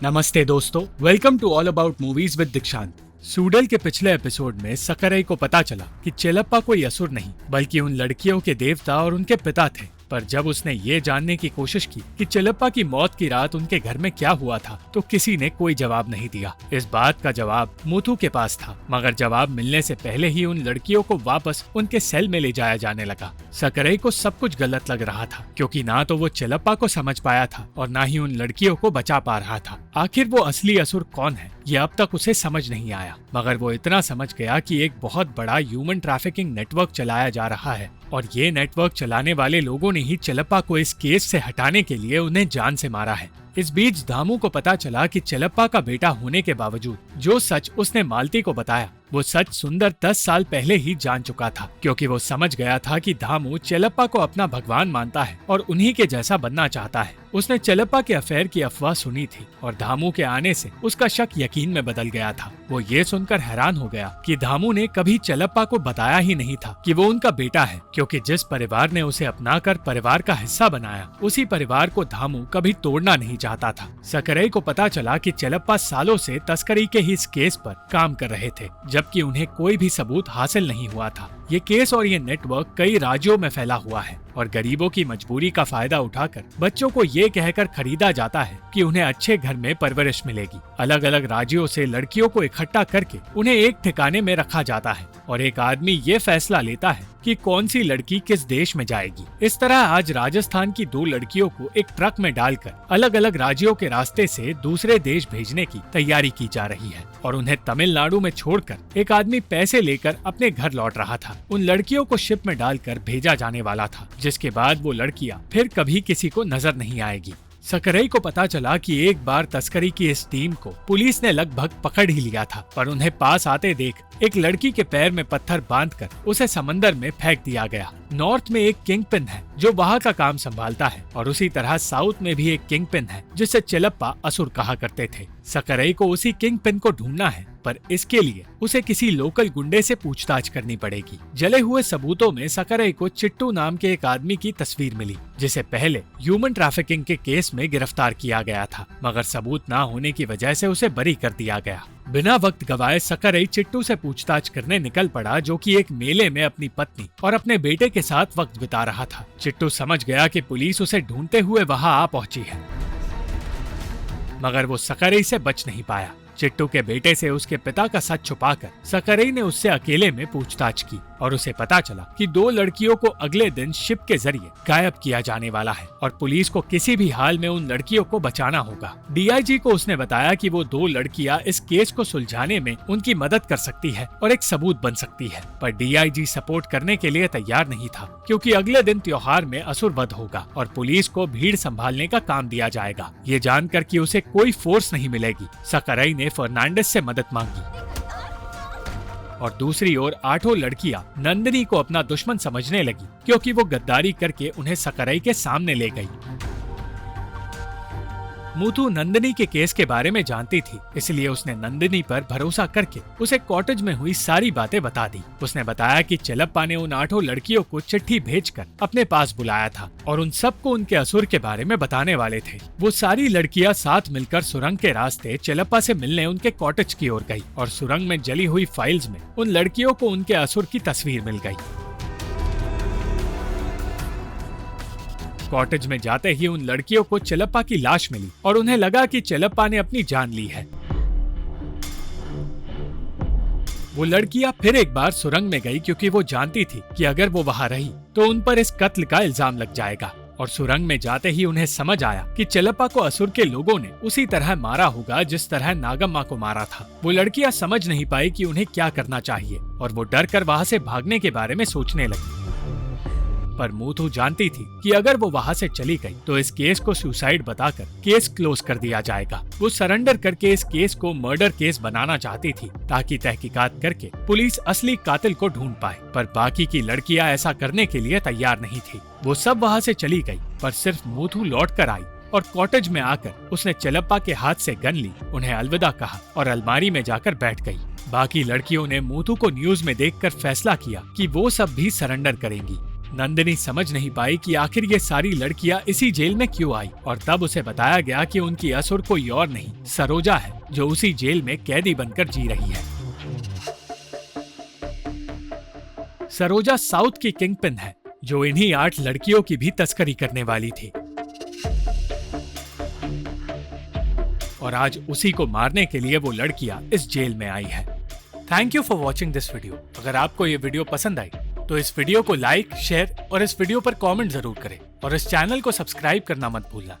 नमस्ते दोस्तों, welcome to all about movies with Dikshant. सूडल के पिछले एपिसोड में सकरई को पता चला कि चेलप्पा कोई असुर नहीं बल्कि उन लड़कियों के देवता और उनके पिता थे। पर जब उसने ये जानने की कोशिश की कि चेलप्पा की मौत की रात उनके घर में क्या हुआ था, तो किसी ने कोई जवाब नहीं दिया। इस बात का जवाब मुथु के पास था, मगर जवाब मिलने से पहले ही उन लड़कियों को वापस उनके सेल में ले जाया जाने लगा। सकरई को सब कुछ गलत लग रहा था, क्योंकि ना तो वो चेलप्पा को समझ पाया था और ना ही उन लड़कियों को बचा पा रहा था। आखिर वो असली असुर कौन है, ये अब तक उसे समझ नहीं आया, मगर वो इतना समझ गया कि एक बहुत बड़ा ह्यूमन ट्रैफिकिंग नेटवर्क चलाया जा रहा है और ये नेटवर्क चलाने वाले लोगों ने ही चेलप्पा को इस केस से हटाने के लिए उन्हें जान से मारा है। इस बीच धामू को पता चला कि चेलप्पा का बेटा होने के बावजूद जो सच उसने मालती को बताया, वो सच सुंदर 10 साल पहले ही जान चुका था, क्योंकि वो समझ गया था कि धामू चेलप्पा को अपना भगवान मानता है और उन्हीं के जैसा बनना चाहता है। उसने चेलप्पा के अफेयर की अफवाह सुनी थी और धामू के आने से उसका शक यकीन में बदल गया था। वो ये सुनकर हैरान हो गया कि धामू ने कभी चेलप्पा को बताया ही नहीं था कि वो उनका बेटा है, क्योंकि जिस परिवार ने उसे अपनाकर परिवार का हिस्सा बनाया, उसी परिवार को धामू कभी तोड़ना नहीं चाहता था। सकरई को पता चला कि चेलप्पा सालों से तस्करी के ही इस केस पर काम कर रहे थे, जबकि उन्हें कोई भी सबूत हासिल नहीं हुआ था। ये केस और ये नेटवर्क कई राज्यों में फैला हुआ है और गरीबों की मजबूरी का फायदा उठाकर बच्चों को ये कहकर खरीदा जाता है कि उन्हें अच्छे घर में परवरिश मिलेगी। अलग अलग राज्यों से लड़कियों को इकट्ठा करके उन्हें एक ठिकाने में रखा जाता है और एक आदमी ये फैसला लेता है कि कौन सी लड़की किस देश में जाएगी। इस तरह आज राजस्थान की 2 लड़कियों को एक ट्रक में डालकर अलग अलग राज्यों के रास्ते से दूसरे देश भेजने की तैयारी की जा रही है और उन्हें तमिलनाडु में छोड़कर एक आदमी पैसे लेकर अपने घर लौट रहा था। उन लड़कियों को शिप में डालकर भेजा जाने वाला था, जिसके बाद वो लड़कियां फिर कभी किसी को नजर नहीं आएगी। सकरई को पता चला कि एक बार तस्करी की इस टीम को पुलिस ने लगभग पकड़ ही लिया था, पर उन्हें पास आते देख एक लड़की के पैर में पत्थर बांधकर उसे समंदर में फेंक दिया गया। नॉर्थ में एक किंग पिन है जो वहाँ का काम संभालता है और उसी तरह साउथ में भी एक किंग पिन है जिसे चेलप्पा असुर कहा करते थे। सकरई को उसी किंग पिन को ढूंढना है, पर इसके लिए उसे किसी लोकल गुंडे से पूछताछ करनी पड़ेगी। जले हुए सबूतों में सकरई को चिट्टू नाम के एक आदमी की तस्वीर मिली, जिसे पहले ह्यूमन ट्रैफिकिंग के केस में गिरफ्तार किया गया था, मगर सबूत न होने की वजह से उसे बरी कर दिया गया। बिना वक्त गवाए सकरई चिट्टू से पूछताछ करने निकल पड़ा, जो कि एक मेले में अपनी पत्नी और अपने बेटे के साथ वक्त बिता रहा था। चिट्टू समझ गया कि पुलिस उसे ढूंढते हुए वहां आ पहुंची है, मगर वो सकरई से बच नहीं पाया। चिट्टू के बेटे से उसके पिता का सच छुपाकर सकरई ने उससे अकेले में पूछताछ की और उसे पता चला कि 2 लड़कियों को अगले दिन शिप के जरिए गायब किया जाने वाला है और पुलिस को किसी भी हाल में उन लड़कियों को बचाना होगा। डीआईजी को उसने बताया कि वो 2 लड़कियां इस केस को सुलझाने में उनकी मदद कर सकती है और एक सबूत बन सकती है, पर डीआईजी सपोर्ट करने के लिए तैयार नहीं था, क्योंकि अगले दिन त्योहार में असुर वध होगा और पुलिस को भीड़ संभालने का काम दिया जाएगा। ये जानकर कि उसे कोई फोर्स नहीं मिलेगी, सकरई ने फर्नांडिस से मदद मांगी और दूसरी ओर 8 लड़कियां नंदिनी को अपना दुश्मन समझने लगी, क्योंकि वो गद्दारी करके उन्हें सकरई के सामने ले गई। मुथु नंदिनी के केस के बारे में जानती थी, इसलिए उसने नंदिनी पर भरोसा करके उसे कॉटेज में हुई सारी बातें बता दी। उसने बताया कि चेलप्पा ने उन 8 लड़कियों को चिट्ठी भेजकर अपने पास बुलाया था और उन सबको उनके असुर के बारे में बताने वाले थे। वो सारी लड़कियां साथ मिलकर सुरंग के रास्ते चेलप्पा से मिलने उनके कॉटेज की ओर गई और सुरंग में जली हुई फाइल्स में उन लड़कियों को उनके असुर की तस्वीर मिल गई। कॉटेज में जाते ही उन लड़कियों को चेलप्पा की लाश मिली और उन्हें लगा कि चेलप्पा ने अपनी जान ली है। वो लड़कियां फिर एक बार सुरंग में गई, क्योंकि वो जानती थी कि अगर वो वहां रही तो उन पर इस कत्ल का इल्जाम लग जाएगा। और सुरंग में जाते ही उन्हें समझ आया कि चेलप्पा को असुर के लोगों ने उसी तरह मारा होगा जिस तरह नागम्मा को मारा था। वो लड़कियां समझ नहीं पाई कि उन्हें क्या करना चाहिए और वो डर कर वहाँ से भागने के बारे में सोचने लगी। पर मुथु जानती थी कि अगर वो वहाँ से चली गई तो इस केस को सुसाइड बताकर केस क्लोज कर दिया जाएगा। वो सरेंडर करके इस केस को मर्डर केस बनाना चाहती थी, ताकि तहकीकात करके पुलिस असली कातिल को ढूंढ पाए, पर बाकी की लड़कियां ऐसा करने के लिए तैयार नहीं थी। वो सब वहाँ से चली गई, पर सिर्फ मुथु लौट कर आई और कॉटेज में आकर उसने चेलप्पा के हाथ से गन ली, उन्हें अलविदा कहा और अलमारी में जाकर बैठ गई। बाकी लड़कियों ने मुथु को न्यूज में देखकर फैसला किया कि वो सब भी सरेंडर करेंगी। नंदिनी समझ नहीं पाई कि आखिर ये सारी लड़कियां इसी जेल में क्यों आई, और तब उसे बताया गया कि उनकी असुर कोई और नहीं सरोजा है, जो उसी जेल में कैदी बनकर जी रही है। सरोजा साउथ की किंगपिन है, जो इन्हीं 8 लड़कियों की भी तस्करी करने वाली थी, और आज उसी को मारने के लिए वो लड़कियां इस जेल में आई है। Thank you for watching this video. अगर आपको ये वीडियो पसंद आई तो इस वीडियो को लाइक, शेयर और इस वीडियो पर कमेंट जरूर करें, और इस चैनल को सब्सक्राइब करना मत भूलना।